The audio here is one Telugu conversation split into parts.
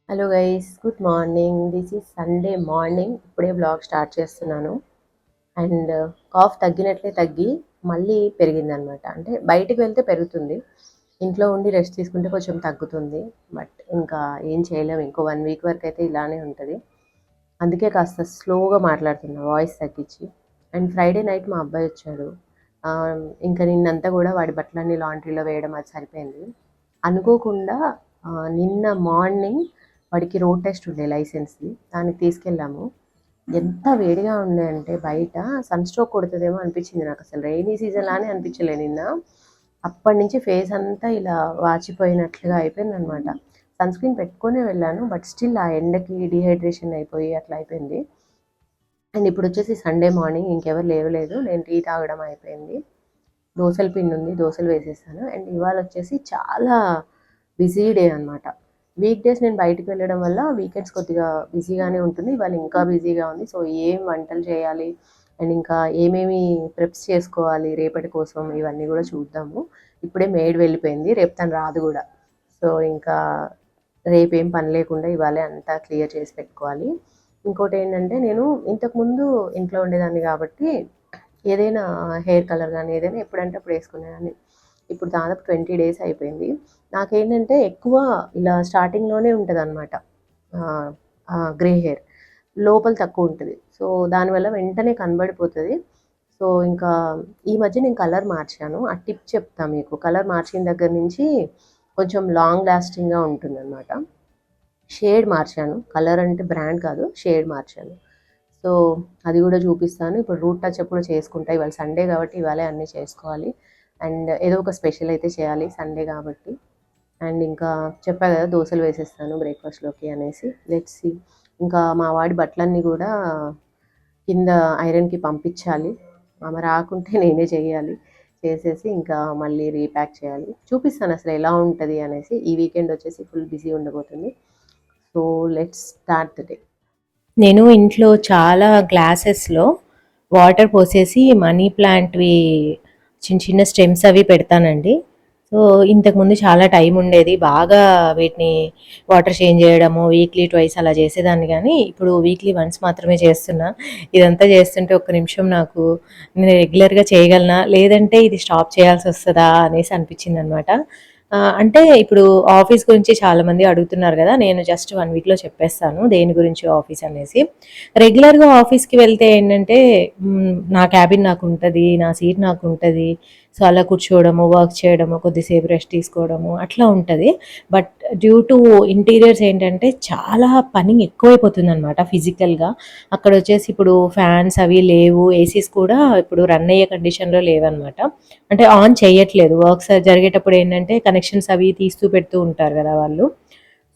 Hello guys, good morning. This is Sunday morning. ఇప్పుడే బ్లాగ్ స్టార్ట్ చేస్తున్నాను. అండ్ కాఫ్ తగ్గినట్లే తగ్గి మళ్ళీ పెరిగిందనమాట. అంటే బయటికి వెళ్తే పెరుగుతుంది, ఇంట్లో ఉండి రెస్ట్ తీసుకుంటే కొంచెం తగ్గుతుంది. బట్ ఇంకా ఏం చేయలేము, ఇంకో 1 వీక్ వరకు అయితే ఇలానే ఉంటుంది. అందుకే కాస్త స్లోగా మాట్లాడుతున్నా, వాయిస్ తగ్గించి. అండ్ ఫ్రైడే నైట్ మా అబ్బాయి వచ్చాడు. ఆ, ఇంకా నిన్నంతా కూడా వాడి బట్టలన్నీ లాండ్రీలో వేయడం అది సరిపోయింది. అనుకోకుండా ఆ, నిన్న మార్నింగ్ వాడికి రోడ్ టెస్ట్ ఉండే లైసెన్స్ది, దానికి తీసుకెళ్ళాము. ఎంత వేడిగా ఉండే అంటే బయట సన్ స్ట్రోక్ కొడుతుందేమో అనిపించింది నాకు. అసలు రైనీ సీజన్ లానే అనిపించలే నిన్న. అప్పటి నుంచి ఫేస్ అంతా ఇలా వాచిపోయినట్లుగా అయిపోయింది అనమాట. సన్ స్క్రీన్ పెట్టుకునే వెళ్ళాను, బట్ స్టిల్ ఆ ఎండకి డిహైడ్రేషన్ అయిపోయి అట్లా అయిపోయింది. అండ్ ఇప్పుడు వచ్చేసి సండే మార్నింగ్, ఇంకెవరు లేవలేదు, నేను టీ తాగడం అయిపోయింది. దోశల పిండి ఉంది, దోశలు వేసేసాను. అండ్ ఇవాళ వచ్చేసి చాలా బిజీ డే అనమాట. వీక్ డేస్ నేను బయటకు వెళ్ళడం వల్ల వీకెండ్స్ కొద్దిగా బిజీగానే ఉంటుంది. ఇవాళ ఇంకా బిజీగా ఉంది. సో ఏం వంటలు చేయాలి అండ్ ఇంకా ఏమేమి ప్రిప్స్ చేసుకోవాలి రేపటి కోసం, ఇవన్నీ కూడా చూద్దాము. ఇప్పుడే మేడ్ వెళ్ళిపోయింది, రేపు తను రాదు కూడా. సో ఇంకా రేపేం పని లేకుండా ఇవాళే అంతా క్లియర్ చేసి పెట్టుకోవాలి. ఇంకోటి ఏంటంటే, నేను ఇంతకుముందు ఇంట్లో ఉండేదాన్ని కాబట్టి ఏదైనా హెయిర్ కలర్ కానీ ఏదైనా ఎప్పుడంటే అప్పుడు వేసుకునేదాన్ని. ఇప్పుడు దాదాపు 20 days అయిపోయింది. నాకేంటంటే ఎక్కువ ఇలా స్టార్టింగ్లోనే ఉంటుంది అనమాట, గ్రే హెయిర్ లోపల తక్కువ ఉంటుంది. సో దానివల్ల వెంటనే కనబడిపోతుంది. సో ఇంకా ఈ మధ్య నేను కలర్ మార్చాను. ఆ టిప్ చెప్తా మీకు. కలర్ మార్చిన దగ్గర నుంచి కొంచెం లాంగ్ లాస్టింగ్గా ఉంటుంది అనమాట. షేడ్ మార్చాను, కలర్ అంటే బ్రాండ్ కాదు, షేడ్ మార్చాను. సో అది కూడా చూపిస్తాను. ఇప్పుడు రూట్ టచ్ కూడా చేసుకుంటా. ఇవాళ సండే కాబట్టి ఇవాళే అన్నీ చేసుకోవాలి. అండ్ ఏదో ఒక స్పెషల్ అయితే చేయాలి సండే కాబట్టి. అండ్ ఇంకా చెప్పా కదా, దోశలు వేసేస్తాను బ్రేక్ఫాస్ట్లోకి అనేసి. Let's see. ఇంకా మా వాడి బట్టలన్నీ కూడా కింద ఐరన్కి పంపించాలి. ఆమె రాకుంటే నేనే చేయాలి. చేసేసి ఇంకా మళ్ళీ రీప్యాక్ చేయాలి. చూపిస్తాను అసలు ఎలా ఉంటుంది అనేసి. ఈ వీకెండ్ వచ్చేసి ఫుల్ బిజీ ఉండబోతుంది. So let's start the day. నేను ఇంట్లో చాలా గ్లాసెస్లో వాటర్ పోసేసి మనీ ప్లాంట్వి చిన్న చిన్న స్టెమ్స్ అవి పెడతానండి. సో ఇంతకుముందు చాలా టైం ఉండేది, బాగా వీటిని వాటర్ చేంజ్ చేయడము వీక్లీ ట్వైస్ అలా చేసేదాన్ని. కానీ ఇప్పుడు వీక్లీ వన్స్ మాత్రమే చేస్తున్నా. ఇదంతా చేస్తుంటే ఒక్క నిమిషం నాకు, నేను రెగ్యులర్గా చేయగలనా లేదంటే ఇది స్టాప్ చేయాల్సి వస్తుందా అనేసి అనిపించింది అనమాట. అంటే ఇప్పుడు ఆఫీస్ గురించి చాలామంది అడుగుతున్నారు కదా, నేను జస్ట్ 1 వీక్లో చెప్పేస్తాను దేని గురించి ఆఫీస్ అనేసి. రెగ్యులర్గా ఆఫీస్కి వెళ్తే ఏంటంటే నా క్యాబిన్ నాకు ఉంటుంది, నా సీట్ నాకు ఉంటుంది. సో అలా కూర్చోవడము, వర్క్ చేయడము, కొద్దిసేపు రెస్ట్ తీసుకోవడము అట్లా ఉంటుంది. బట్ డ్యూ టు ఇంటీరియర్స్ ఏంటంటే చాలా పని ఎక్కువైపోతుంది అనమాట ఫిజికల్గా. అక్కడ వచ్చేసి ఇప్పుడు ఫ్యాన్స్ అవి లేవు, ఏసీస్ కూడా ఇప్పుడు రన్ అయ్యే కండిషన్లో లేవన్నమాట. అంటే ఆన్ చేయట్లేదు. వర్క్స్ జరిగేటప్పుడు ఏంటంటే కనెక్షన్స్ అవి తీస్తూ పెడుతూ ఉంటారు కదా వాళ్ళు.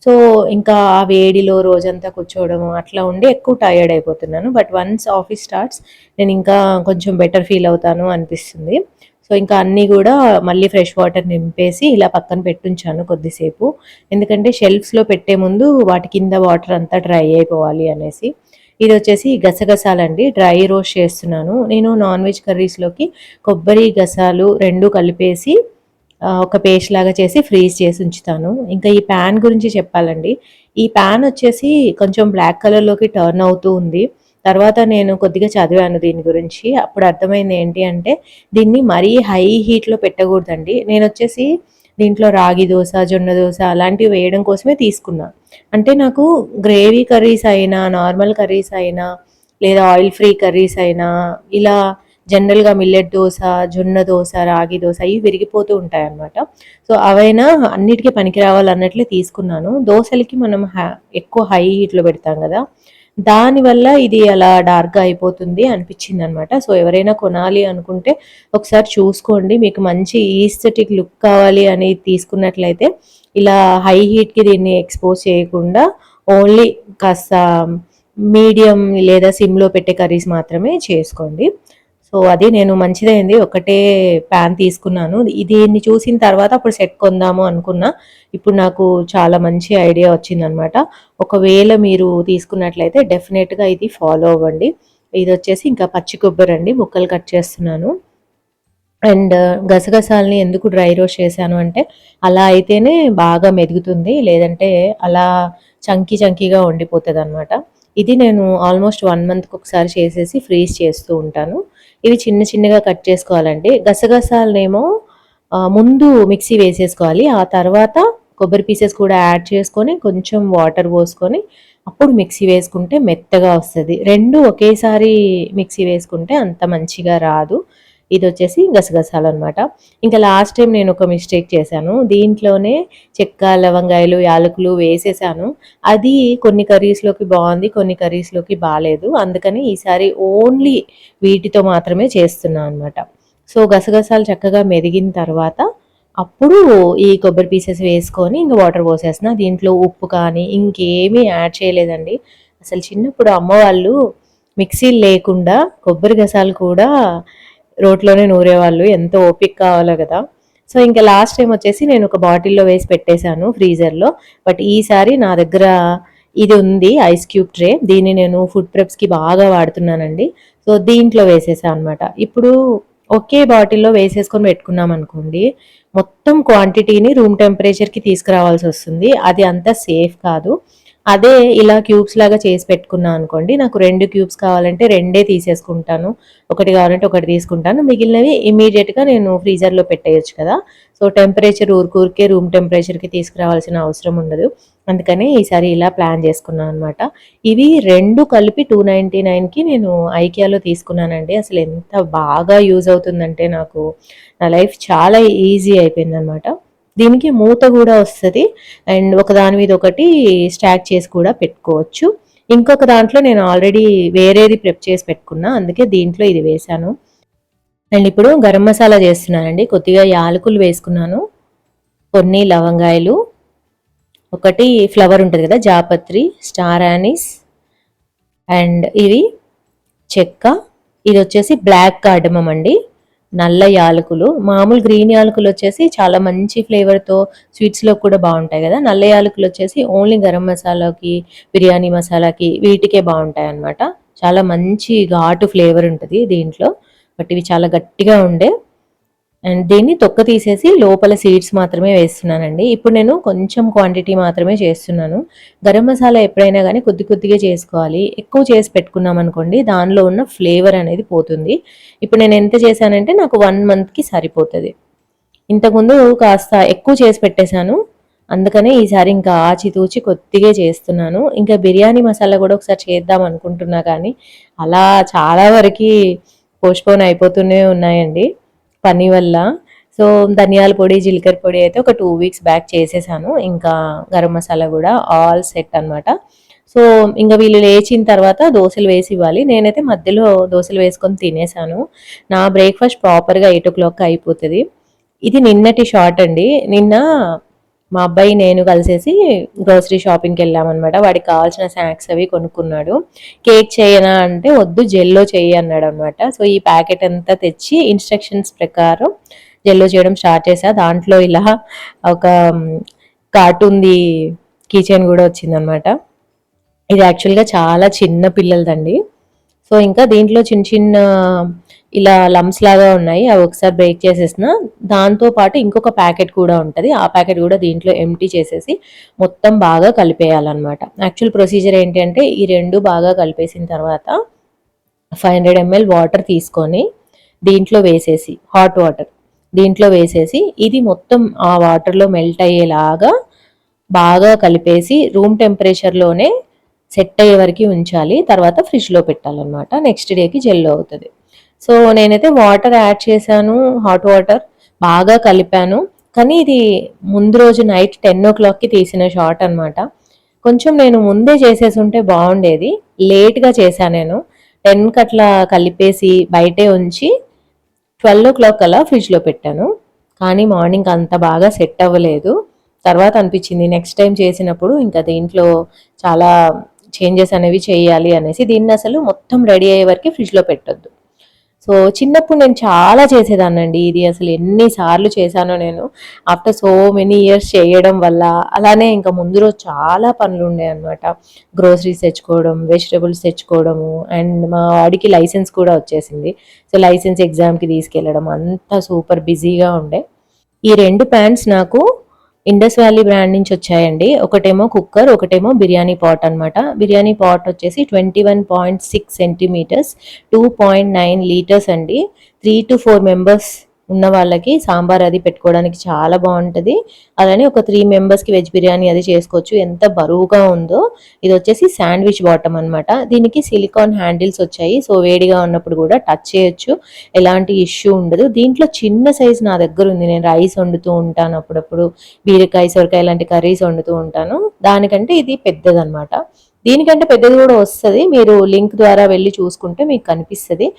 సో ఇంకా ఆ వేడిలో రోజంతా కూర్చోవడము అట్లా ఉండి ఎక్కువ టయర్డ్ అయిపోతున్నాను. బట్ వన్స్ ఆఫీస్ స్టార్ట్స్ నేను ఇంకా కొంచెం బెటర్ ఫీల్ అవుతాను అనిపిస్తుంది. సో ఇంకా అన్నీ కూడా మళ్ళీ ఫ్రెష్ వాటర్ నింపేసి ఇలా పక్కన పెట్టుంచాను కొద్దిసేపు. ఎందుకంటే షెల్ఫ్స్లో పెట్టే ముందు వాటి కింద వాటర్ అంతా డ్రై అయిపోవాలి అనేసి. ఇది వచ్చేసి గసగసాలండి, డ్రై రోస్ట్ చేస్తున్నాను. నేను నాన్ వెజ్ కర్రీస్లోకి కొబ్బరి గసాలు రెండు కలిపేసి ఒక పేస్ట్ లాగా చేసి ఫ్రీజ్ చేసి ఉంచుతాను. ఇంకా ఈ ప్యాన్ గురించి చెప్పాలండి. ఈ ప్యాన్ వచ్చేసి కొంచెం బ్లాక్ కలర్లోకి టర్న్ అవుతూ ఉంది. తర్వాత నేను కొద్దిగా చదివాను దీని గురించి. అప్పుడు అర్థమైంది ఏంటి అంటే, దీన్ని మరీ హై హీట్లో పెట్టకూడదండి. నేను వచ్చేసి దీంట్లో రాగి దోశ, జొన్న దోశ అలాంటివి వేయడం కోసమే తీసుకున్నా. అంటే నాకు గ్రేవీ కర్రీస్ అయినా, నార్మల్ కర్రీస్ అయినా, లేదా ఆయిల్ ఫ్రీ కర్రీస్ అయినా, ఇలా జనరల్గా మిల్లెట్ దోశ, జొన్న దోశ, రాగి దోశ ఇవి విరిగిపోతూ ఉంటాయన్నమాట. సో అవైనా అన్నిటికీ పనికి రావాలన్నట్లే తీసుకున్నాను. దోశలకి మనం ఎక్కువ హై హీట్లో పెడతాం కదా, దానివల్ల ఇది అలా డార్క్గా అయిపోతుంది అనిపించింది అనమాట. సో ఎవరైనా కొనాలి అనుకుంటే ఒకసారి చూసుకోండి. మీకు మంచి ఈస్థెటిక్ లుక్ కావాలి అని తీసుకున్నట్లయితే ఇలా హై హీట్కి దీన్ని ఎక్స్పోజ్ చేయకుండా ఓన్లీ కాస్త మీడియం లేదా సిమ్లో పెట్టే కర్రీస్ మాత్రమే చేసుకోండి. సో అది నేను మంచిదైంది ఒకటే ప్యాన్ తీసుకున్నాను. దీన్ని చూసిన తర్వాత అప్పుడు సెట్ కొందాము అనుకున్నా. ఇప్పుడు నాకు చాలా మంచి ఐడియా వచ్చిందనమాట. ఒకవేళ మీరు తీసుకున్నట్లయితే డెఫినెట్గా ఇది ఫాలో అవ్వండి. ఇది వచ్చేసి ఇంకా పచ్చి కొబ్బరి అండి, ముక్కలు కట్ చేస్తున్నాను. అండ్ గసగసాలని ఎందుకు డ్రై రోస్ట్ చేశాను అంటే, అలా అయితేనే బాగా మెదుగుతుంది, లేదంటే అలా చంకీగా ఉండిపోతుందన్నమాట. ఇది నేను ఆల్మోస్ట్ 1 మంత్‌కి ఒకసారి చేసేసి ఫ్రీజ్ చేస్తూ ఉంటాను. ఇవి చిన్నగా కట్ చేసుకోవాలండి. గసగసాలనేమో ముందు మిక్సీ వేసేసుకోవాలి. ఆ తర్వాత కొబ్బరి పీసెస్ కూడా యాడ్ చేసుకొని కొంచెం వాటర్ పోసుకొని అప్పుడు మిక్సీ వేసుకుంటే మెత్తగా వస్తది. 2 ఒకేసారి మిక్సీ వేసుకుంటే అంత మంచిగా రాదు. ఇదొచ్చేసి గసగసాలనమాట. ఇంకా లాస్ట్ టైం నేనొక మిస్టేక్ చేశాను. దీంట్లోనే చెక్క, లవంగాయలు, యాలకులు వేసేసాను. అది కొన్ని కర్రీస్‌లోకి బావుంది. కొన్ని కర్రీస్‌లోకి బాలేదు. అందుకని ఈసారి ఓన్లీ వీటితో మాత్రమే చేస్తున్నా అనమాట. సో, గసగసాలు చక్కగా మెదిగిన తర్వాత అప్పుడు ఈ కొబ్బరి పీసెస్ వేసుకొని ఇంక వాటర్ పోసేస్తున్నా. దీంట్లో ఉప్పు కానీ ఇంకేమీ యాడ్ చేయలేదండి. అసలు చిన్నప్పుడు అమ్మ వాళ్ళు మిక్సీలు లేకుండా కొబ్బరి గసాలు కూడా రోట్లోనే నూరేవాళ్ళు. ఎంత ఓపిక కావాలో కదా! సో, ఇంకా లాస్ట్ టైమ్ వచ్చేసి నేను ఒక బాటిల్‌లో వేసి పెట్టేశాను ఫ్రీజర్‌లో. బట్ ఈసారి నా దగ్గర ఇది ఉంది ఐస్ క్యూబ్ ట్రే. దీన్ని నేను ఫుడ్ ప్రెప్స్‌కి బాగా వాడుతున్నానండి. సో, దీంట్లో వేసేసా అనమాట. ఇప్పుడు ఒకే బాటిల్‌లో వేసేసుకొని పెట్టుకున్నామనుకోండి, మొత్తం క్వాంటిటీని రూమ్ టెంపరేచర్‌కి తీసుకురావాల్సొస్తుంది. అది అంత సేఫ్ కాదు. అదే ఇలా క్యూబ్స్ లాగా చేసి పెట్టుకున్నా అనుకోండి, నాకు 2 క్యూబ్స్ కావాలంటే రెండే తీసేసుకుంటాను. ఒకటి కావాలంటే ఒకటి తీసుకుంటాను. మిగిలినవి ఇమ్మీడియేట్‌గా నేను ఫ్రీజర్‌లో పెట్టేయొచ్చు కదా! సో, టెంపరేచర్ ఊరికే రూమ్ టెంపరేచర్‌కి తీసుకురావాల్సిన అవసరం ఉండదు. అందుకని ఈసారి ఇలా ప్లాన్ చేసుకున్నాను అనమాట. ఇవి 2 కలిపి 299కి నేను ఐకియాలో తీసుకున్నానండి. అసలు ఎంత బాగా యూజ్ అవుతుందంటే నాకు నా లైఫ్ చాలా ఈజీ అయిపోయిందనమాట. దీనికి మూత గూడా వస్తది. అండ్ ఒకదాని మీద ఒకటి స్టాక్ చేసి కూడా పెట్టుకోవచ్చు. ఇంకొక దాంట్లో నేను ఆల్రెడీ వేరేది ప్రెప్ చేసి పెట్టుకున్నా. అందుకే దీంట్లో ఇది వేశాను. అండ్ ఇప్పుడు గరం మసాలా చేస్తున్నానండి. కొద్దిగా యాలకులు వేసుకున్నాను. కొన్ని లవంగాయలు, ఒకటి ఫ్లవర్ ఉంటది కదా! జాపత్రి, స్టార్ యానిస్ అండ్ ఇవి చెక్క. ఇదొచ్చేసి బ్లాక్ కార్డమమ్ అండి. నల్ల యాలకులు. మామూలు గ్రీన్ యాలకులొచ్చేసి చాలా మంచి ఫ్లేవర్‌తో స్వీట్స్‌లో కూడా బావుంటాయి గదా! నల్ల యాలకులొచ్చేసి ఓన్లీ గరం మసాలాకి, బిర్యానీ మసాలాకి వీటికే బావుంటాయన్నమాట. చాలా మంచి ఘాటు ఫ్లేవర్ ఉంటది దీంట్లో. బట్ ఇవి చాలా గట్టిగా ఉండే అండ్ దీన్ని తొక్క తీసేసి లోపల సీడ్స్ మాత్రమే వేస్తున్నానండి. ఇప్పుడు నేను కొంచెం క్వాంటిటీ మాత్రమే చేస్తున్నాను. గరం మసాలా ఎప్పుడైనా గానీ కొద్దిగా చేసుకోవాలి. ఎక్కువ చేసి పెట్టుకున్నామనుకోండి దానిలో ఉన్న ఫ్లేవర్ అనేది పోతుంది. ఇప్పుడు నేను ఎంత చేశానంటే నాకు 1 మంత్‌కి సరిపోతది. ఇంతకుముందు కాస్త ఎక్కువ చేసి పెట్టేశాను. అందుకనే ఈసారి ఇంకా ఆచితూచి కొద్దిగే చేస్తున్నాను. ఇంకా బిర్యానీ మసాలా గూడా ఒకసారి చేద్దాం అనుకుంటున్నా కానీ, అలా చాలా వరకి పోస్ట్‌పోన్ అయిపోతూనే ఉన్నాయండి పని వల్ల. సో, ధనియాల పొడి, జీలకర్ర పొడి అయితే ఒక 2 వీక్స్ బ్యాక్ చేసేసాను. ఇంకా గరం మసాలా గూడా ఆల్ సెట్ అనమాట. సో, ఇంక వీళ్ళు లేచిన తర్వాత దోసలు వేసి ఇవ్వాలి. నేనైతే మధ్యలో దోసలు వేసుకొని తినేసాను. నా బ్రేక్‌ఫాస్ట్ ప్రాపర్‌గా 8:00కి అయిపోతది. ఇది నిన్నటి షాట్ అండి. నిన్న మా అబ్బాయి, నేను కలిసేసి గ్రోసరీ షాపింగ్‌కెళ్ళామనమాట. వాడికి కావాల్సిన స్నాక్స్ అవి కొనుక్కున్నాడు. కేక్ చేయనా అంటే, "వద్దు జెల్‌లో చెయ్యి" అన్నాడనమాట. సో, ఈ ప్యాకెట్ అంతా తెచ్చి ఇన్‌స్ట్రక్షన్స్ ప్రకారం జెల్‌లో చేయడం స్టార్ట్ చేశా. దాంట్లో ఇలా ఒక కార్టూన్‌ది కీ చైన్ గూడా వచ్చిందనమాట. ఇది యాక్చువల్‌గా చాలా చిన్న పిల్లలదండి. సో, ఇంకా దీంట్లో చిన్న ఇలా లంప్స్ లాగా ఉన్నాయి. అవి ఒకసారి బ్రేక్ చేసేసిన, దాంతో పాటు ఇంకొక ప్యాకెట్ కూడా ఉంటది. ఆ ప్యాకెట్ కూడా దీంట్లో ఎంప్టీ చేసేసి మొత్తం బాగా కలిపేయాలన్నమాట. యాక్చువల్ ప్రొసీజర్ ఏంటి అంటే ఈ 2 బాగా కలిపేసిన తర్వాత 500 ఎంఎల్ వాటర్ తీసుకొని దీంట్లో వేసేసి, హాట్ వాటర్ దీంట్లో వేసేసి ఇది మొత్తం ఆ వాటర్‌లో మెల్ట్ అయ్యేలాగా బాగా కలిపేసి రూమ్ టెంపరేచర్‌లోనే సెట్ అయ్యే వరకి ఉంచాలి. తర్వాత ఫ్రిడ్జ్‌లో పెట్టాలన్నమాట. నెక్స్ట్ డేకి జెల్ అవుతది. సో, నేనైతే వాటర్ యాడ్ చేశాను. హాట్ వాటర్ బాగా కలిపాను. కానీ ఇది ముందు రోజు నైట్ 10:00కి తీసిన షాట్ అనమాట. కొంచెం నేను ముందే చేసేసుంటే బావుండేది. లేట్‌గా చేశా నేను. 10కి అట్లా కలిపేసి బయటే ఉంచి 12:00 కల్లా ఫ్రిడ్జ్‌లో పెట్టాను. కానీ మార్నింగ్ అంత బాగా సెట్ అవ్వలేదు. తర్వాత అనిపించింది నెక్స్ట్ టైమ్ చేసినప్పుడు ఇంకా దీంట్లో చాలా చేంజెస్ అనేవి చేయాలి అనేసి దీన్నసలు మొత్తం రెడీ అయ్యే వరకి ఫ్రిడ్జ్‌లో పెట్టొద్దు. సో, చిన్నప్పుడు నేను చాలా చేసేదాన్నండి. ఇది అసలు ఎన్ని సార్లు చేశానో నేను. ఆఫ్టర్ సో మెనీ ఇయర్స్ చేయడం వల్ల, అలానే ఇంకా ముందు రోజు చాలా పనులుండేయన్నమాట. గ్రోసరీస్ తెచ్చుకోవడం, వెజిటబుల్స్ తెచ్చుకోవడము అండ్ మా వాడికి లైసెన్స్ కూడా వచ్చేసింది. సో, లైసెన్స్ ఎగ్జామ్‌కి తీసుకెళ్ళడం అంతా సూపర్ బిజీగా ఉండే. ఈ 2 ప్యాన్స్ నాకు ఇండస్ వ్యాలీ బ్రాండ్ నుంచి వచ్చాయండి. ఒకటేమో కుక్కర్, ఒకటేమో బిర్యానీ పాట్ అనమాట. బిర్యానీ పాట్ వచ్చేసి 21.6 సెంటీమీటర్స్, 2.9 లీటర్స్ అండి. 3 to 4 మెంబర్స్ ఉన్న వాళ్ళకి సాంబార్ అది పెట్టుకోవడానికి చాలా బాగుంటుంది. అలానే ఒక 3 మెంబర్స్కి వెజ్ బిర్యానీ అది చేసుకోవచ్చు. ఎంత బరువుగా ఉందో. ఇది వచ్చేసి శాండ్విచ్ బాటమ్ అనమాట. దీనికి సిలికాన్ హ్యాండిల్స్ వచ్చాయి. సో వేడిగా ఉన్నప్పుడు కూడా టచ్ చేయొచ్చు, ఎలాంటి ఇష్యూ ఉండదు. దీంట్లో చిన్న సైజ్ నా దగ్గర ఉంది. నేను రైస్ వండుతూ ఉంటాను అప్పుడప్పుడు, బీరకాయ సొరకాయ లాంటి కర్రీస్ వండుతూ ఉంటాను. దానికంటే ఇది పెద్దదన్నమాట. దీనికంటే పెద్దది కూడా వస్తుంది, మీరు లింక్ ద్వారా వెళ్ళి చూసుకుంటే మీకు కనిపిస్తుంది.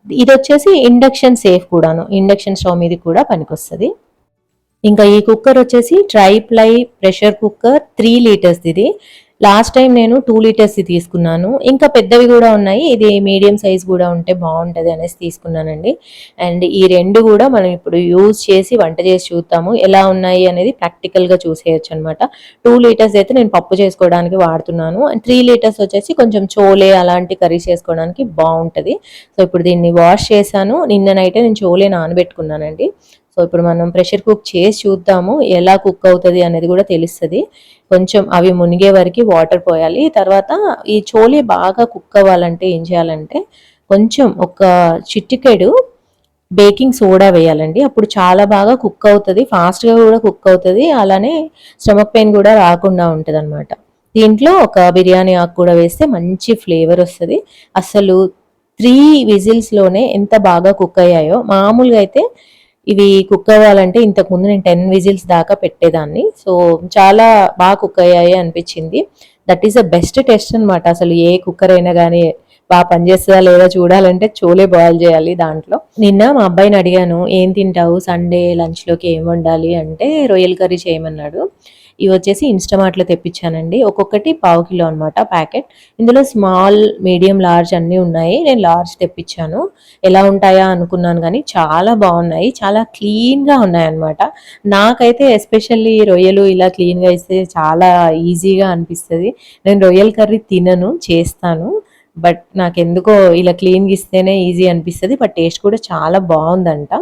ఇది వచ్చేసి ఇండక్షన్ సేఫ్ కూడాను, ఇండక్షన్ స్టవ్ మీద కూడా పనికొస్తుంది. ఇంకా ఈ కుక్కర్ వచ్చేసి ట్రైప్లై ప్రెషర్ కుక్కర్ 3 లీటర్స్. ఇది లాస్ట్ టైం నేను 2 లీటర్స్ తీసుకున్నాను. ఇంకా పెద్దవి కూడా ఉన్నాయి, ఇది మీడియం సైజ్ కూడా ఉంటే బాగుంటుంది అనేసి తీసుకున్నానండి. అండ్ ఈ రెండు కూడా మనం ఇప్పుడు యూజ్ చేసి వంట చేసి చూద్దాము ఎలా ఉన్నాయి అనేది, ప్రాక్టికల్గా చూసేయచ్చు అనమాట. 2 లీటర్స్ అయితే నేను పప్పు చేసుకోవడానికి వాడుతున్నాను. అండ్ 3 లీటర్స్ వచ్చేసి కొంచెం చోలే అలాంటి కర్రీస్ చేసుకోవడానికి బాగుంటుంది. సో ఇప్పుడు దీన్ని వాష్ చేశాను. నిన్న నైటే నేను చోలే నానబెట్టుకున్నానండి. సో ఇప్పుడు మనం ప్రెషర్ కుక్ చేసి చూద్దాము ఎలా కుక్ అవుతుంది అనేది కూడా తెలుస్తుంది. కొంచెం అవి మునిగే వరకు వాటర్ పోయాలి. తర్వాత ఈ చోలే బాగా కుక్ అవ్వాలంటే ఏం చేయాలంటే కొంచెం ఒక చిటికెడు బేకింగ్ సోడా వేయాలండి. అప్పుడు చాలా బాగా కుక్ అవుతుంది, ఫాస్ట్గా కూడా కుక్ అవుతుంది. అలానే స్టమక్ పెయిన్ కూడా రాకుండా ఉంటుంది అనమాట. దీంట్లో ఒక బిర్యానీ ఆకు కూడా వేస్తే మంచి ఫ్లేవర్ వస్తుంది. అసలు 3 విజిల్స్లోనే ఎంత బాగా కుక్ అయ్యాయో. మామూలుగా అయితే ఇవి కుక్ అవ్వాలంటే ఇంతకుముందు నేను 10 విజిల్స్ దాకా పెట్టేదాన్ని. సో చాలా బాగా కుక్ అయ్యాయి అనిపించింది. That is the best test అనమాట. అసలు ఏ కుక్కర్ అయినా కానీ బాగా పనిచేస్తుందా లేదా చూడాలంటే చోలే బాయిల్ చేయాలి దాంట్లో. నిన్న మా అబ్బాయిని అడిగాను, ఏం తింటావు సండే లంచ్లోకి ఏం వండాలి అంటే రొయ్యల కర్రీ చేయమన్నాడు. ఇవి వచ్చేసి ఇన్స్టామార్ట్లో తెప్పించానండి. ఒక్కొక్కటి 1/2 కిలో అనమాట ప్యాకెట్. ఇందులో స్మాల్, మీడియం, లార్జ్ అన్నీ ఉన్నాయి. నేను లార్జ్ తెప్పించాను. ఎలా ఉంటాయా అనుకున్నాను కానీ చాలా బాగున్నాయి, చాలా క్లీన్గా ఉన్నాయి అనమాట. నాకైతే ఎస్పెషల్లీ రొయ్యలు ఇలా క్లీన్గా ఇస్తే చాలా ఈజీగా అనిపిస్తుంది. నేను రొయ్యల కర్రీ తినను, చేస్తాను, బట్ నాకెందుకో ఇలా క్లీన్గా ఇస్తేనే ఈజీ అనిపిస్తుంది. బట్ టేస్ట్ కూడా చాలా బాగుందంట.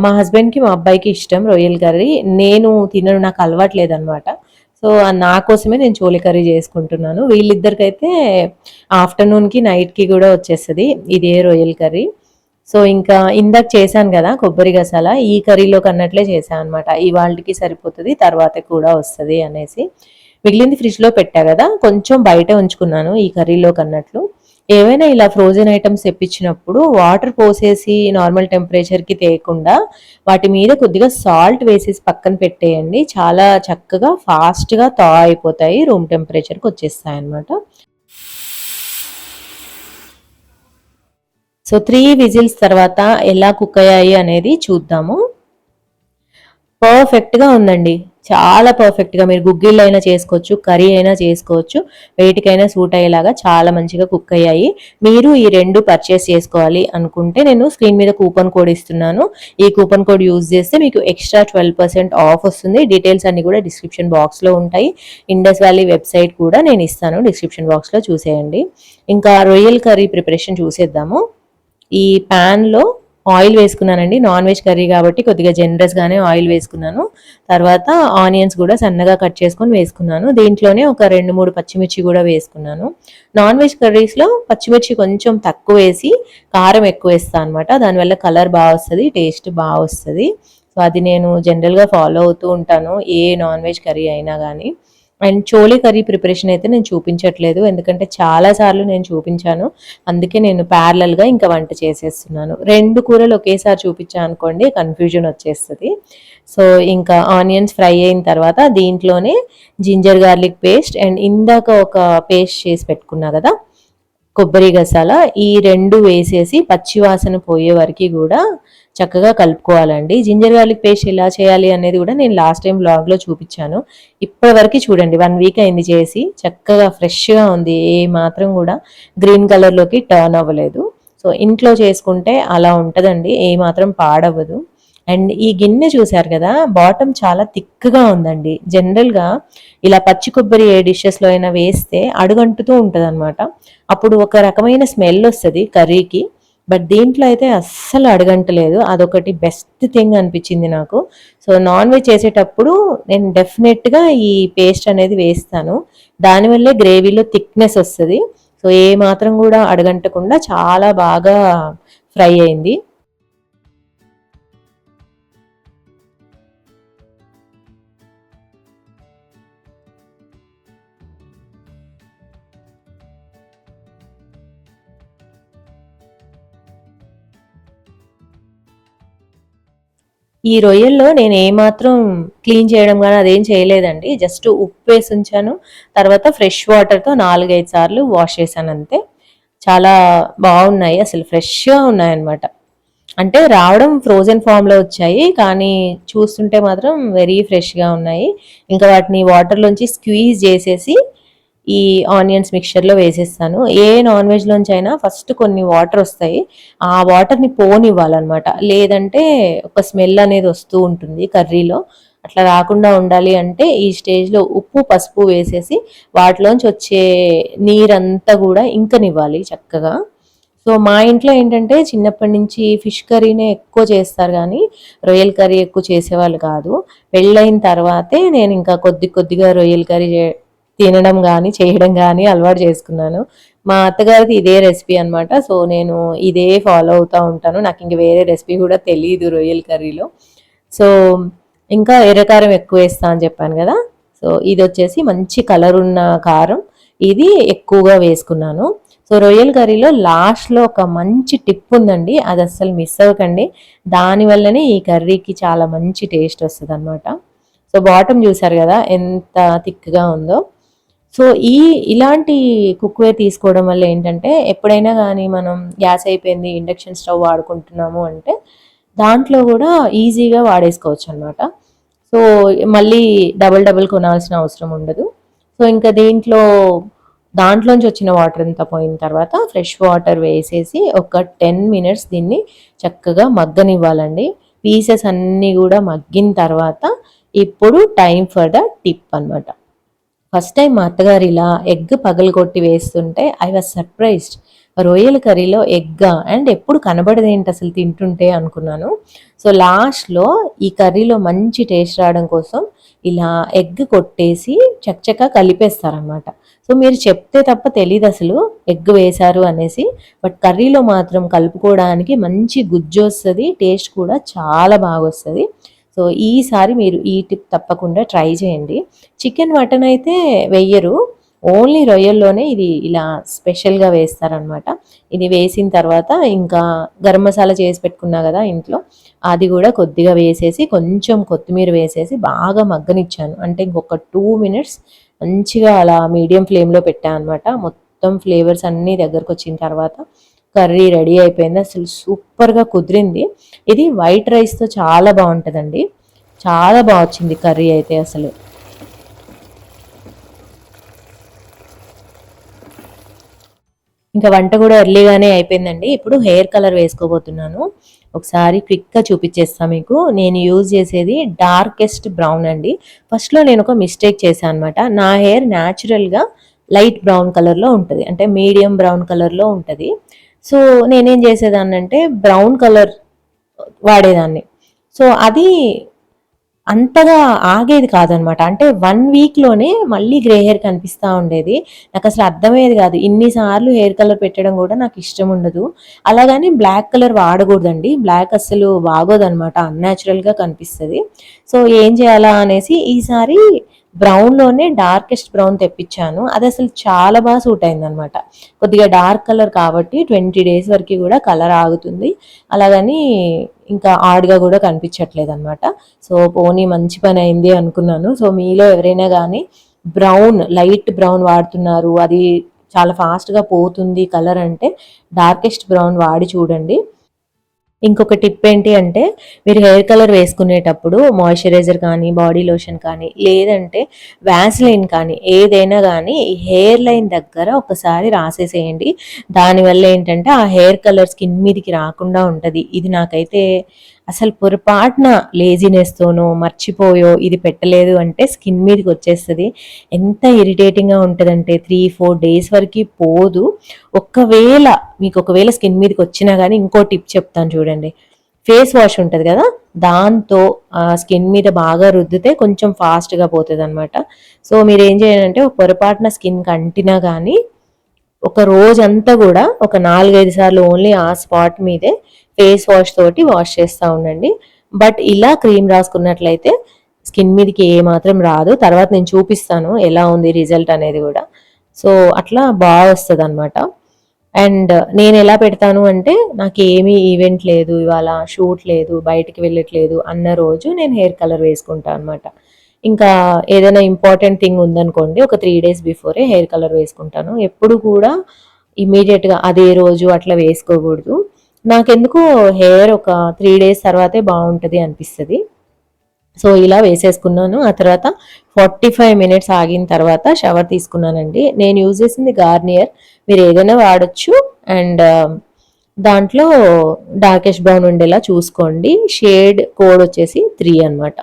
మా హస్బెండ్కి మా అబ్బాయికి ఇష్టం రొయ్యల కర్రీ, నేను తినను, నాకు అలవాట్లేదు అనమాట. సో నా కోసమే నేను చోలే కర్రీ చేసుకుంటున్నాను. వీళ్ళిద్దరికైతే ఆఫ్టర్నూన్కి నైట్కి కూడా వచ్చేస్తుంది ఇదే రొయ్యల కర్రీ. సో ఇంకా ఇందాక చేశాను కదా కొబ్బరి గసాల, ఈ కర్రీలో కన్నట్లే చేశాను అనమాట. ఇవాళకి సరిపోతుంది, తర్వాత కూడా వస్తుంది అనేసి. మిగిలింది ఫ్రిడ్జ్లో పెట్టా కదా, కొంచెం బయట ఉంచుకున్నాను ఈ కర్రీలో కన్నట్లు. ఏవైనా ఇలా ఫ్రోజన్ ఐటమ్స్ తెప్పించినప్పుడు వాటర్ పోసేసి నార్మల్ టెంపరేచర్కి తేయకుండా వాటి మీద కొద్దిగా సాల్ట్ వేసేసి పక్కన పెట్టేయండి. చాలా చక్కగా ఫాస్ట్గా థా అయిపోతాయి, రూమ్ టెంపరేచర్కి వచ్చేస్తాయి అన్నమాట. సో 3 విజిల్స్ తర్వాత ఎలా కుక్ అయ్యాయి అనేది చూద్దాము. పర్ఫెక్ట్గా ఉందండి, చాలా పర్ఫెక్ట్గా. మీరు గుగ్గిళ్ళు అయినా చేసుకోవచ్చు, కర్రీ అయినా చేసుకోవచ్చు, వేటికైనా సూట్ అయ్యేలాగా చాలా మంచిగా కుక్ అయ్యాయి. మీరు ఈ 2 పర్చేస్ చేసుకోవాలి అనుకుంటే నేను స్క్రీన్ మీద కూపన్ కోడ్ ఇస్తున్నాను. ఈ కూపన్ కోడ్ యూజ్ చేస్తే మీకు ఎక్స్ట్రా 12% ఆఫ్ వస్తుంది. డీటెయిల్స్ అన్ని కూడా డిస్క్రిప్షన్ బాక్స్లో ఉంటాయి. ఇండస్ వ్యాలీ వెబ్సైట్ కూడా నేను ఇస్తాను, డిస్క్రిప్షన్ బాక్స్లో చూసేయండి. ఇంకా రొయ్యల్ కర్రీ ప్రిపరేషన్ చూసేద్దాము. ఈ ప్యాన్లో ఆయిల్ వేసుకున్నానండి. నాన్ వెజ్ కర్రీ కాబట్టి కొద్దిగా జనరస్గానే ఆయిల్ వేసుకున్నాను. తర్వాత ఆనియన్స్ కూడా సన్నగా కట్ చేసుకొని వేసుకున్నాను. దీంట్లోనే ఒక 2-3 పచ్చిమిర్చి కూడా వేసుకున్నాను. నాన్ వెజ్ కర్రీస్లో పచ్చిమిర్చి కొంచెం తక్కువ వేసి కారం ఎక్కువ వేస్తాను అనమాట. దానివల్ల కలర్ బాగా వస్తుంది, టేస్ట్ బాగా వస్తుంది. సో అది నేను జనరల్గా ఫాలో అవుతూ ఉంటాను ఏ నాన్ వెజ్ కర్రీ అయినా కానీ. అండ్ చోలే కర్రీ ప్రిపరేషన్ అయితే నేను చూపించట్లేదు, ఎందుకంటే చాలాసార్లు నేను చూపించాను. అందుకే నేను ప్యారలల్గా ఇంకా వంట చేసేస్తున్నాను. 2 కూరలు ఒకేసారి చూపించాను అనుకోండి కన్ఫ్యూజన్ వచ్చేస్తుంది. సో ఇంకా ఆనియన్స్ ఫ్రై అయిన తర్వాత దీంట్లోనే జింజర్ గార్లిక్ పేస్ట్ అండ్ ఇందాక ఒక పేస్ట్ చేసి పెట్టుకున్నా కదా కొబ్బరి గసాల, ఈ 2 వేసేసి పచ్చివాసన పోయే వరకు కూడా చక్కగా కలుపుకోవాలండి. జింజర్ గార్లిక్ పేస్ట్ ఎలా చేయాలి అనేది కూడా నేను లాస్ట్ టైం వ్లాగ్లో చూపించాను. ఇప్పటి వరకు చూడండి, 1 వీక్ అయింది చేసి, చక్కగా ఫ్రెష్గా ఉంది, ఏ మాత్రం కూడా గ్రీన్ కలర్లోకి టర్న్ అవ్వలేదు. సో ఇంట్లో చేసుకుంటే అలా ఉంటుందండి, ఏ మాత్రం పాడవ్వదు. అండ్ ఈ గిన్నె చూసారు కదా, బాటమ్ చాలా థిక్గా ఉందండి. జనరల్గా ఇలా పచ్చి కొబ్బరి ఏ డిషెస్లో అయినా వేస్తే అడుగంటుతూ ఉంటుంది అనమాట. అప్పుడు ఒక రకమైన స్మెల్ వస్తుంది కర్రీకి. బట్ దీంట్లో అయితే అస్సలు అడగంటలేదు. అదొకటి బెస్ట్ థింగ్ అనిపించింది నాకు. సో నాన్ వెజ్ చేసేటప్పుడు నేను డెఫినెట్గా ఈ పేస్ట్ అనేది వేస్తాను. దానివల్లే గ్రేవీలో థిక్నెస్ వస్తుంది. సో ఏ మాత్రం కూడా అడగంటకుండా చాలా బాగా ఫ్రై అయింది. ఈ రొయ్యల్లో నేను ఏమాత్రం క్లీన్ చేయడం గానీ అదేం చేయలేదండి. జస్ట్ ఉప్పేసి ఉంచాను. తర్వాత ఫ్రెష్ వాటర్‌తో 4, 5 సార్లు వాష్ చేశానంతే. చాలా బావున్నాయి. అసలు ఫ్రెష్‌గా ఉన్నాయన్నమాట. అంటే రావడం ఫ్రోజన్ ఫార్మ్‌లో వచ్చాయి. కానీ చూస్తుంటే మాత్రం వెరీ ఫ్రెష్‌గా ఉన్నాయి. ఇంకా వాటిని వాటర్‌లోంచి స్క్వీజ్ చేసేసి ఈ ఆనియన్స్ మిక్చర్‌లో వేసేస్తాను. ఏ నాన్ వెజ్‌లోంచి అయినా ఫస్ట్ కొన్ని వాటర్ వస్తాయి. ఆ వాటర్‌ని పోనివ్వాలన్నమాట. లేదంటే ఒక స్మెల్ అనేది వస్తూ ఉంటుంది కర్రీలో. అట్లా రాకుండా ఉండాలి అంటే ఈ స్టేజ్‌లో ఉప్పు, పసుపు వేసేసి వాటిలోంచి వచ్చే నీరంతా కూడా ఇంకనివ్వాలి చక్కగా. సో మా ఇంట్లో ఏంటంటే చిన్నప్పటి నుంచి ఫిష్ కర్రీనే ఎక్కువ చేస్తారు కానీ రొయ్యల కర్రీ ఎక్కువ చేసేవాళ్ళు కాదు. పెళ్ళైన తర్వాతే నేను ఇంకా కొద్ది కొద్దిగా రొయ్యల కర్రీ తినడం గానీ, చేయడం గానీ అలవాటు చేసుకున్నాను. మా అత్తగారిది ఇదే రెసిపీ అనమాట. సో, నేను ఇదే ఫాలో అవుతా ఉంటాను. నాకింక వేరే రెసిపీ గూడా తెలీదు రొయ్యల కర్రీలో. సో, ఇంకా ఎర్రకారం ఎక్కువేస్తా అని చెప్పాను గదా! సో, ఇదొచ్చేసి మంచి కలరున్న కారం. ఇది ఎక్కువగా వేసుకున్నాను. సో, రొయ్యల కర్రీలో లాస్ట్‌లో ఒక మంచి టిప్ ఉందండి. అది అస్సలు మిస్ అవ్వకండి. దానివల్లనే ఈ కర్రీకి చాలా మంచి టేస్ట్ వస్తదనమాట. సో, బాటమ్ చూసారు గదా! ఎంత థిక్‌గా ఉందో. సో, ఇలాంటి కుక్‌వేర్ తీసుకోవడం వల్ల ఏంటంటే, ఎప్పుడైనా గానీ మనం గ్యాస్ అయిపోయింది, ఇండక్షన్ స్టవ్ వాడుకుంటున్నాము అంటే, దాంట్లో గూడా ఈజీగా వాడేసుకోవచ్చనమాట. సో, మళ్ళీ డబుల్ డబుల్ కొనాల్సిన అవసరం ఉండదు. సో, ఇంకా దాంట్లోంచి వచ్చిన వాటర్ అంతా పోయిన తర్వాత ఫ్రెష్ వాటర్ వేసేసి ఒక 10 మినిట్స్ దీన్ని చక్కగా మగ్గనివ్వాలండి. పీసెస్ అన్నీ గూడా మగ్గిన తర్వాత ఇప్పుడు టైమ్ ఫర్ ద టిప్ అనమాట. ఫస్ట్ టైం మా అత్తగారు ఇలా ఎగ్ పగలగొట్టి వేస్తుంటే ఐ వాజ్ సర్ప్రైజ్డ్. రొయ్యల కర్రీలో ఎగ్గా అండ్ ఎప్పుడు కనబడదేంటి అసలు తింటుంటే అనుకున్నాను. సో లాస్ట్‌లో ఈ కర్రీలో మంచి టేస్ట్ రావడం కోసం ఇలా ఎగ్ కొట్టేసి చకచకా కలిపేస్తారనమాట. సో మీరు చెప్తే తప్ప తెలీదసలు ఎగ్ వేశారు అనేసి. బట్ కర్రీలో మాత్రం కలుపుకోవడానికి మంచి గుజ్జొస్తది. టేస్ట్ కూడా చాలా బాగొస్తది. సో ఈసారి మీరు ఈ టిప్ తప్పకుండా ట్రై చేయండి. చికెన్, మటన్ అయితే వెయ్యరు. ఓన్లీ రొయ్యల్లోనే ఇది ఇలా స్పెషల్‌గా వేస్తారనమాట. ఇది వేసిన తర్వాత ఇంకా గరం మసాలా చేసి పెట్టుకున్నా గదా ఇంట్లో, అది గూడా కొద్దిగా వేసేసి కొంచెం కొత్తిమీర వేసేసి బాగా మగ్గనిచ్చాను. అంటే ఇంకొక 2 మినిట్స్ మంచిగా అలా మీడియం ఫ్లేమ్‌లో పెట్టా అనమాట. మొత్తం ఫ్లేవర్స్ అన్నీ దగ్గరకొచ్చిన తర్వాత కర్రీ రెడీ అయిపోయింది. అసలు సూపర్‌గా కుదిరింది. ఇది వైట్ రైస్‌తో చాలా బావుంటదండి. చాలా బా వచ్చింది కర్రీ అయితే అసలు. ఇంకా వంట కూడా ఎర్లీగానే అయిపోయిందండి. ఇప్పుడు హెయిర్ కలర్ వేసుకోబోతున్నాను. ఒకసారి క్విక్‌గా చూపిచ్చేస్తా మీకు. నేను యూజ్ చేసేది డార్కెస్ట్ బ్రౌన్ అండి. ఫస్ట్‌లో నేను ఒక మిస్టేక్ చేశా అనమాట. నా హెయిర్ న్యాచురల్‌గా లైట్ బ్రౌన్ కలర్‌లో ఉంటది. అంటే మీడియం బ్రౌన్ కలర్‌లో ఉంటది. సో, నేనేం చేసేదాన్నంటే బ్రౌన్ కలర్ వాడేదాన్ని. సో, అది అంతగా ఆగేది కాదనమాట. అంటే 1 వీక్‌లోనే మళ్ళీ గ్రే హెయిర్ కనిపిస్తా ఉండేది. నాకసలు అర్థమయ్యేది గాదు. ఇన్ని సార్లు హెయిర్ కలర్ పెట్టడం గూడా నాకిష్టముండదు. అలాగని బ్లాక్ కలర్ వాడగూడదండి. బ్లాక్ అస్సలు బాగోదనమాట. అన్‌న్యాచురల్‌గా కనిపిస్తది. సో, ఏం చేయాలా అనేసి ఈసారి బ్రౌన్‌లోనే డార్కెస్ట్ బ్రౌన్ తెప్పిచ్చాను. అదసలు చాలా సూట్ అయిందనమాట. కొద్దిగా డార్క్ కలర్ కాబట్టి 20 డేస్ వరకి గూడా కలర్ ఆగుతుంది. అలాగని ఇంకా ఆడ్‌గా గూడా కనిపించట్లేదనమాట. సో, పోనీ మంచి పనయింది అనుకున్నాను. సో, మీలో ఎవరైనా గానీ లైట్ బ్రౌన్ వాడుతున్నారు, అది చాలా ఫాస్ట్‌గా పోతుంది కలర్ అంటే డార్కెస్ట్ బ్రౌన్ వాడి చూడండి. ఇంకొక టిప్ ఏంటి అంటే, మీరు హెయిర్ కలర్ వేసుకునేటప్పుడు మాయిశ్చరైజర్ కానీ, బాడీ లోషన్ కానీ, లేదంటే వాస్‌లైన్ కానీ, ఏదైనా గానీ హెయిర్ లైన్ దగ్గర ఒకసారి రాసేసేయండి. దానివల్ల ఏంటంటే, ఆ హెయిర్ కలర్ స్కిన్ మీదకి రాకుండా ఉంటది. ఇది నాకైతే అసలు పొరపాటున లేజినెస్తోనో మర్చిపోయో ఇది పెట్టలేదు అంటే స్కిన్ మీదకి వచ్చేస్తుంది. ఎంత ఇరిటేటింగ్గా ఉంటుందంటే 3-4 డేస్ వరకు పోదు. ఒకవేళ స్కిన్ మీదకి వచ్చినా కానీ ఇంకో టిప్ చెప్తాను చూడండి. ఫేస్ వాష్ ఉంటుంది కదా, దాంతో స్కిన్ మీద బాగా రుద్దితే కొంచెం ఫాస్ట్గా పోతుంది అనమాట. సో మీరు ఏం చేయాలంటే పొరపాటున స్కిన్కి అంటినా కానీ ఒక రోజంతా కూడా ఒక 4-5 సార్లు ఓన్లీ ఆ స్పాట్ మీదే ఫేస్ వాష్ తోటి వాష్ చేస్తూ ఉండండి. బట్ ఇలా క్రీమ్ రాసుకున్నట్లయితే స్కిన్ మీదకి ఏ మాత్రం రాదు. తర్వాత నేను చూపిస్తాను ఎలా ఉంది రిజల్ట్ అనేది కూడా. సో అట్లా బాగా వస్తుంది అనమాట. అండ్ నేను ఎలా పెడతాను అంటే నాకు ఏమీ ఈవెంట్ లేదు, ఇవాళ షూట్ లేదు, బయటికి వెళ్ళట్లేదు అన్న రోజు నేను హెయిర్ కలర్ వేసుకుంటాను అనమాట. ఇంకా ఏదైనా ఇంపార్టెంట్ థింగ్ ఉందనుకోండి, ఒక 3 days బిఫోరే హెయిర్ కలర్ వేసుకుంటాను. ఎప్పుడు కూడా ఇమీడియట్గా అదే రోజు అట్లా వేసుకోకూడదు. నాకెందుకో హెయిర్ ఒక 3 days తర్వాతే బాగుంటుంది అనిపిస్తుంది. సో ఇలా వేసేసుకున్నాను. ఆ తర్వాత 45 minutes ఆగిన తర్వాత షవర్ తీసుకున్నానండి. నేను యూజ్ చేసింది గార్నియర్, మీరు ఏదైనా వాడచ్చు. అండ్ దాంట్లో డార్కెష్ బ్రౌన్ ఉండేలా చూసుకోండి. షేడ్ కోడ్ వచ్చేసి 3 అనమాట.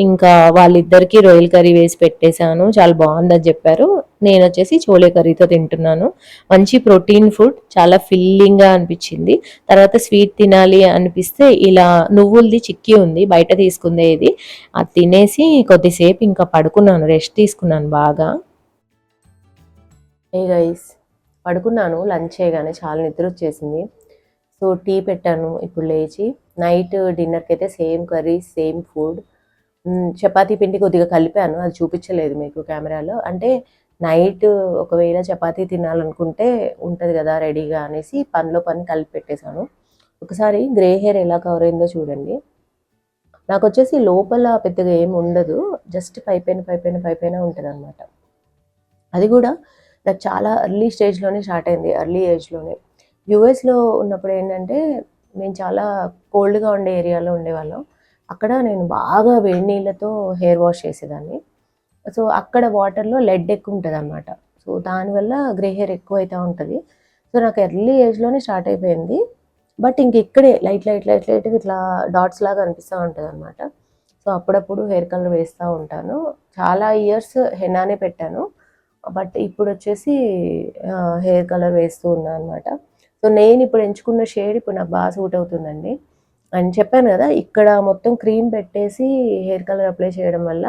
ఇంకా వాళ్ళిద్దరికీ రొయ్యల కర్రీ వేసి పెట్టేశాను, చాలా బాగుందని చెప్పారు. నేను వచ్చేసి చోలే కర్రీతో తింటున్నాను. మంచి ప్రోటీన్ ఫుడ్, చాలా ఫిల్లింగ్గా అనిపించింది. తర్వాత స్వీట్ తినాలి అనిపిస్తే ఇలా నువ్వులది చిక్కీ ఉంది, బయట తీసుకుందే ఇది, అది తినేసి కొద్దిసేపు ఇంకా పడుకున్నాను, రెస్ట్ తీసుకున్నాను బాగా. ఏ గైస్, పడుకున్నాను లంచ్ చేయగానే, చాలా నిద్ర వచ్చేసింది. సో టీ పెట్టాను ఇప్పుడు లేచి. నైట్ డిన్నర్కి అయితే same curry, same food. Chapati పిండి కొద్దిగా కలిపాను, అది చూపించలేదు మీకు కెమెరాలో. అంటే నైట్ ఒకవేళ చపాతీ తినాలనుకుంటే ఉంటుంది కదా రెడీగా అనేసి పనిలో పని కలిపి పెట్టేశాను. ఒకసారి గ్రే హెయిర్ ఎలా కవర్ అయిందో చూడండి. నాకు వచ్చేసి లోపల పెద్దగా ఏమి ఉండదు, జస్ట్ పైపైన ఉంటుంది అనమాట. అది కూడా నాకు చాలా ఎర్లీ స్టేజ్లోనే స్టార్ట్ అయింది, ఎర్లీ ఏజ్లోనే. యూఎస్లో ఉన్నప్పుడు ఏంటంటే మేము చాలా కోల్డ్గా ఉండే ఏరియాలో ఉండేవాళ్ళం. అక్కడ నేను బాగా వేడి నీళ్ళతో హెయిర్ వాష్ చేసేదాన్ని. సో అక్కడ వాటర్లో లెడ్ ఎక్కువ ఉంటుంది అనమాట. సో దానివల్ల గ్రే హెయిర్ ఎక్కువ అవుతూ ఉంటుంది. సో నాకు ఎర్లీ ఏజ్లోనే స్టార్ట్ అయిపోయింది. బట్ ఇంక ఇక్కడే లైట్ ఇట్లా డాట్స్ లాగా అనిపిస్తూ ఉంటుంది అనమాట. సో అప్పుడప్పుడు హెయిర్ కలర్ వేస్తూ ఉంటాను. చాలా ఇయర్స్ హెనానే పెట్టాను, బట్ ఇప్పుడు వచ్చేసి హెయిర్ కలర్ వేస్తూ ఉన్నాను అనమాట. సో నేను ఇప్పుడు ఎంచుకున్న షేడ్ ఇప్పుడు నాకు బాగా సూట్ అవుతుందండి. అని చెప్పాను కదా, ఇక్కడ మొత్తం క్రీమ్ పెట్టేసి హెయిర్ కలర్ అప్లై చేయడం వల్ల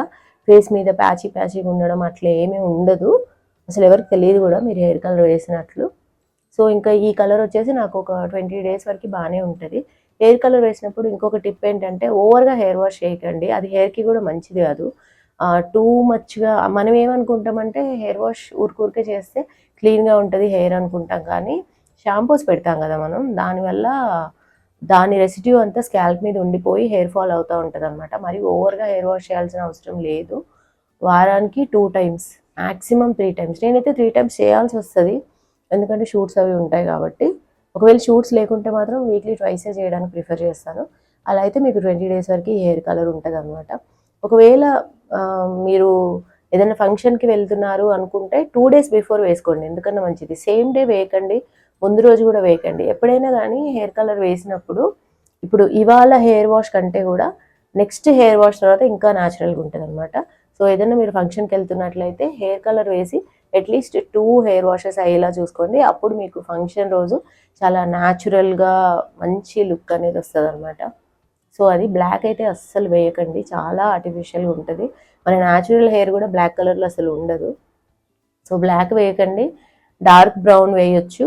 ఫేస్ మీద ప్యాచీగా ఉండడం అట్లా ఏమీ ఉండదు. అసలు ఎవరికి తెలియదు కూడా మీరు హెయిర్ కలర్ వేసినట్లు. సో ఇంకా ఈ కలర్ వచ్చేసి నాకు ఒక 20 days వరకు బాగానే ఉంటుంది. హెయిర్ కలర్ వేసినప్పుడు ఇంకొక టిప్ ఏంటంటే ఓవర్గా హెయిర్ వాష్ చేయకండి, అది హెయిర్కి కూడా మంచిది కాదు. టూ మచ్గా మనం ఏమనుకుంటామంటే హెయిర్ వాష్ ఊరికే చేస్తే క్లీన్గా ఉంటుంది హెయిర్ అనుకుంటాం, కానీ షాంపూస్ పెడతాం కదా మనం, దానివల్ల దాని రెసిడ్యూ అంతా స్కాల్ప్ మీద ఉండిపోయి హెయిర్ ఫాల్ అవుతూ ఉంటుంది అనమాట. మరి ఓవర్గా హెయిర్ వాష్ చేయాల్సిన అవసరం లేదు. వారానికి 2 times, మ్యాక్సిమం 3 times. నేనైతే 3 times చేయాల్సి వస్తుంది, ఎందుకంటే షూట్స్ అవి ఉంటాయి కాబట్టి. ఒకవేళ షూట్స్ లేకుంటే మాత్రం వీక్లీ 2 times చేయడానికి ప్రిఫర్ చేస్తాను. అలా అయితే మీకు 20 days వరకు హెయిర్ కలర్ ఉంటుంది అనమాట. ఒకవేళ మీరు ఏదైనా ఫంక్షన్కి వెళ్తున్నారు అనుకుంటే 2 days బిఫోర్ వేసుకోండి, ఎందుకన్నా మంచిది. సేమ్ డే వేయకండి, ముందు రోజు కూడా వేయకండి. ఎప్పుడైనా కానీ హెయిర్ కలర్ వేసినప్పుడు ఇప్పుడు ఇవాళ హెయిర్ వాష్ కంటే కూడా నెక్స్ట్ హెయిర్ వాష్ తర్వాత ఇంకా న్యాచురల్గా ఉంటుంది అనమాట. సో ఏదైనా మీరు ఫంక్షన్కి వెళ్తున్నట్లయితే హెయిర్ కలర్ వేసి అట్లీస్ట్ 2 hair washes అయ్యేలా చూసుకోండి. అప్పుడు మీకు ఫంక్షన్ రోజు చాలా న్యాచురల్గా మంచి లుక్ అనేది వస్తుంది అనమాట. సో అది బ్లాక్ అయితే అస్సలు వేయకండి, చాలా ఆర్టిఫిషియల్గా ఉంటుంది. మన న్యాచురల్ హెయిర్ కూడా బ్లాక్ కలర్లో అసలు ఉండదు. సో బ్లాక్ వేయకండి, డార్క్ బ్రౌన్ వేయొచ్చు,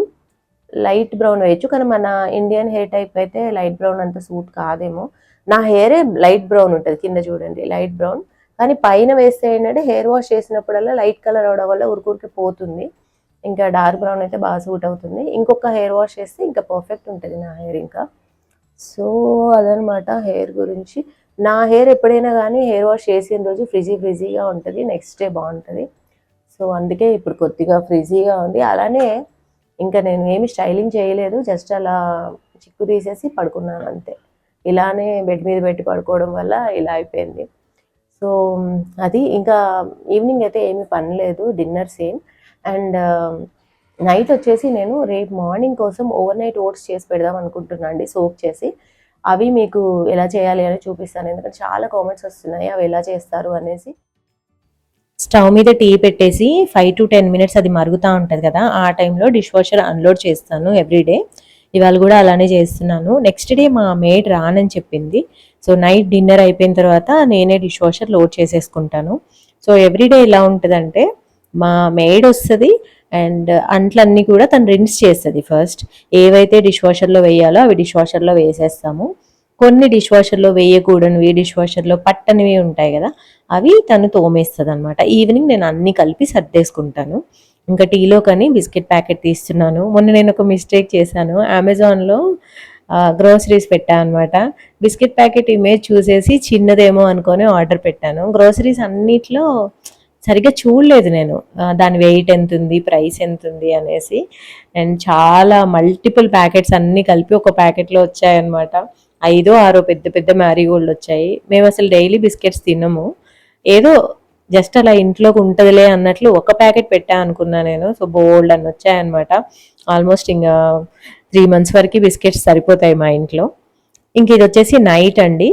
లైట్ బ్రౌన్ వేయచ్చు. కానీ మన ఇండియన్ హెయిర్ టైప్ అయితే లైట్ బ్రౌన్ అంత సూట్ కాదేమో. నా హెయిరే లైట్ బ్రౌన్ ఉంటుంది, కింద చూడండి లైట్ బ్రౌన్. కానీ పైన వేస్తే ఏంటంటే హెయిర్ వాష్ చేసినప్పుడల్లా లైట్ కలర్ అవడం వల్ల ఊరికే పోతుంది. ఇంకా డార్క్ బ్రౌన్ అయితే బాగా సూట్ అవుతుంది. ఇంకొక హెయిర్ వాష్ చేస్తే ఇంకా పర్ఫెక్ట్ ఉంటుంది నా హెయిర్ ఇంకా. సో అదనమాట హెయిర్ గురించి. నా హెయిర్ ఎప్పుడైనా కానీ హెయిర్ వాష్ చేసిన రోజు ఫ్రిజీగా ఉంటుంది, నెక్స్ట్ డే బాగుంటుంది. సో అందుకే ఇప్పుడు కొద్దిగా ఫ్రిజీగా ఉంది. అలానే ఇంకా నేను ఏమి స్టైలింగ్ చేయలేదు, జస్ట్ అలా చిక్కు తీసేసి పడుకున్నాను అంతే. ఇలానే బెడ్ మీద పెట్టి పడుకోవడం వల్ల ఇలా అయిపోయింది. సో అది ఇంకా ఈవినింగ్ అయితే ఏమీ పని లేదు, డిన్నర్ సేమ్. అండ్ నైట్ వచ్చేసి నేను రేపు మార్నింగ్ కోసం ఓవర్ నైట్ ఓట్స్ చేసి పెడదాం అనుకుంటున్నాను అండి, సోక్ చేసి. అవి మీకు ఎలా చేయాలి అని చూపిస్తాను, ఎందుకంటే చాలా కామెంట్స్ వస్తున్నాయి అవి ఎలా చేస్తారు అనేసి. స్టవ్ మీద టీ పెట్టేసి 5 to 10 మినిట్స్ అది మరుగుతూ ఉంటుంది కదా, ఆ టైంలో డిష్ వాషర్ అన్లోడ్ చేస్తాను ఎవ్రీడే. ఇవాళ కూడా అలానే చేస్తున్నాను. నెక్స్ట్ డే మా మేడ్ రానని చెప్పింది. సో నైట్ డిన్నర్ అయిపోయిన తర్వాత నేనే డిష్ వాషర్ లోడ్ చేసేసుకుంటాను. సో ఎవ్రీడే ఇలా ఉంటుందంటే మా మేడ్ వస్తుంది అండ్ అంట్లన్నీ కూడా తను రిన్స్ చేస్తుంది. ఫస్ట్ ఏవైతే డిష్ వాషర్లో వేయాలో అవి డిష్ వాషర్లో వేసేస్తాము. కొన్ని డిష్ వాషర్లో వేయకూడనివి, డిష్ వాషర్లో పట్టనివి ఉంటాయి కదా, అవి తను తోమేస్తుంది అనమాట. ఈవినింగ్ నేను అన్ని కలిపి సర్దేసుకుంటాను. ఇంకా టీలో కానీ బిస్కెట్ ప్యాకెట్ తీస్తున్నాను. మొన్న నేను ఒక మిస్టేక్ చేశాను, అమెజాన్లో గ్రోసరీస్ పెట్టాను అనమాట. బిస్కెట్ ప్యాకెట్ ఇమేజ్ చూసేసి చిన్నదేమో అనుకొని ఆర్డర్ పెట్టాను. గ్రోసరీస్ అన్నిట్లో సరిగ్గా చూడలేదు నేను, దాని వెయిట్ ఎంత ఉంది, ప్రైస్ ఎంత ఉంది అనేసి. అండ్ చాలా మల్టిపుల్ ప్యాకెట్స్ అన్నీ కలిపి ఒక ప్యాకెట్లో వచ్చాయన్నమాట. 5-6 పెద్ద పెద్ద మ్యారీగోల్డ్ వచ్చాయి. మేము అసలు డైలీ బిస్కెట్స్ తినము, ఏదో జస్ట్ అలా ఇంట్లోకి ఉంటుందిలే అన్నట్లు ఒక ప్యాకెట్ పెట్టా అనుకున్నా నేను. సో బోల్డ్ అని వచ్చాయన్నమాట. ఆల్మోస్ట్ ఇంకా 3 months వరకు బిస్కెట్స్ సరిపోతాయి మా ఇంట్లో. ఇంక ఇది వచ్చేసి నైట్ అండి.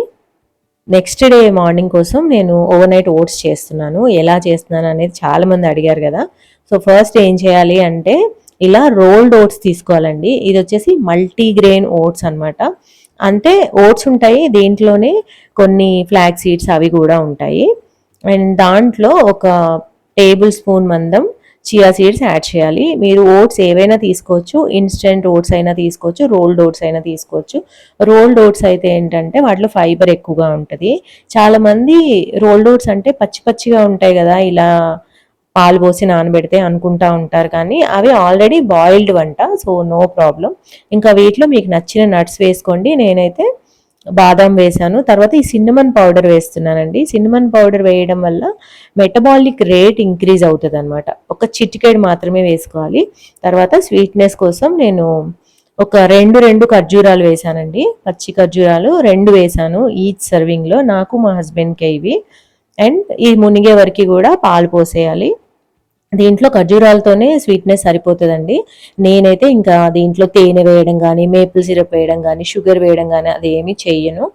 నెక్స్ట్ డే మార్నింగ్ కోసం నేను ఓవర్ నైట్ ఓట్స్ చేస్తున్నాను. ఎలా చేస్తున్నాను అనేది చాలామంది అడిగారు కదా. సో ఫస్ట్ ఏం చేయాలి అంటే ఇలా రోల్డ్ ఓట్స్ తీసుకోవాలండి. ఇది వచ్చేసి మల్టీగ్రెయిన్ ఓట్స్ అనమాట. అంటే ఓట్స్ ఉంటాయి, దీంట్లోనే కొన్ని ఫ్లాక్ సీడ్స్ అవి కూడా ఉంటాయి. అండ్ దాంట్లో ఒక టేబుల్ స్పూన్ మందం చియా సీడ్స్ యాడ్ చేయాలి. మీరు ఓట్స్ ఏవైనా తీసుకోవచ్చు, ఇన్స్టెంట్ ఓట్స్ అయినా తీసుకోవచ్చు, రోల్డ్ ఓట్స్ అయినా తీసుకోవచ్చు. రోల్డ్ ఓట్స్ అయితే ఏంటంటే వాటిలో ఫైబర్ ఎక్కువగా ఉంటుంది. చాలామంది రోల్డ్ ఓట్స్ అంటే పచ్చి పచ్చిగా ఉంటాయి కదా, ఇలా పాలు పోసి నానబెడితే అనుకుంటా ఉంటారు, కానీ అవి ఆల్రెడీ బాయిల్డ్ వంట. So no problem. ఇంకా వీటిలో మీకు నచ్చిన నట్స్ వేసుకోండి. నేనైతే బాదం వేసాను. తర్వాత ఈ సిన్నమన్ పౌడర్ వేస్తున్నానండి. సిన్నమన్ పౌడర్ వేయడం వల్ల మెటబాలిక్ రేట్ ఇంక్రీజ్ అవుతుంది అనమాట. ఒక చిటికెడు మాత్రమే వేసుకోవాలి. తర్వాత స్వీట్నెస్ కోసం నేను ఒక రెండు ఖర్జూరాలు వేసానండి. పచ్చి ఖర్జూరాలు 2 వేసాను ఈచ్ సర్వింగ్లో, నాకు మా హస్బెండ్కి ఇవి. అండ్ ఈ మునిగే వరకు కూడా పాలు పోసేయాలి. దీంట్లో ఖర్జూరాలతోనే స్వీట్నెస్ సరిపోతుందండి. నేనైతే ఇంకా దీంట్లో తేనె వేయడం కానీ, మేపుల్ సిరప్ వేయడం కానీ, షుగర్ వేయడం కానీ అది ఏమీ చెయ్యను.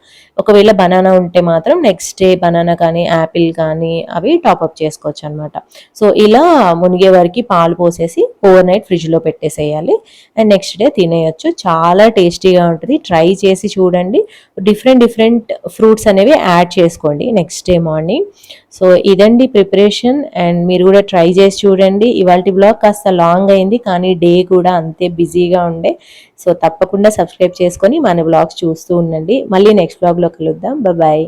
ఒకవేళ బనానా ఉంటే మాత్రం నెక్స్ట్ డే బనానా కానీ, యాపిల్ కానీ అవి టాపప్ చేసుకోవచ్చు అనమాట. సో ఇలా మునిగే వరకు పాలు పోసేసి ఓవర్ నైట్ ఫ్రిడ్జ్లో పెట్టేసేయాలి. అండ్ నెక్స్ట్ డే తినేయచ్చు. చాలా టేస్టీగా ఉంటుంది. ట్రై చేసి చూడండి. డిఫరెంట్ ఫ్రూట్స్ అనేవి యాడ్ చేసుకోండి నెక్స్ట్ డే మార్నింగ్. సో ఇదండి ప్రిపరేషన్, అండ్ మీరు కూడా ట్రై చేసి చూడండి. ఇవాల్టి బ్లాగ్ కాస్త లాంగ్ అయింది, కానీ డే కూడా అంతే బిజీగా ఉండే. సో తప్పకుండా సబ్స్క్రైబ్ చేసుకొని మన బ్లాగ్స్ చూస్తూ ఉండండి. మళ్ళీ నెక్స్ట్ బ్లాగ్లో కలుద్దాం. బాయ్.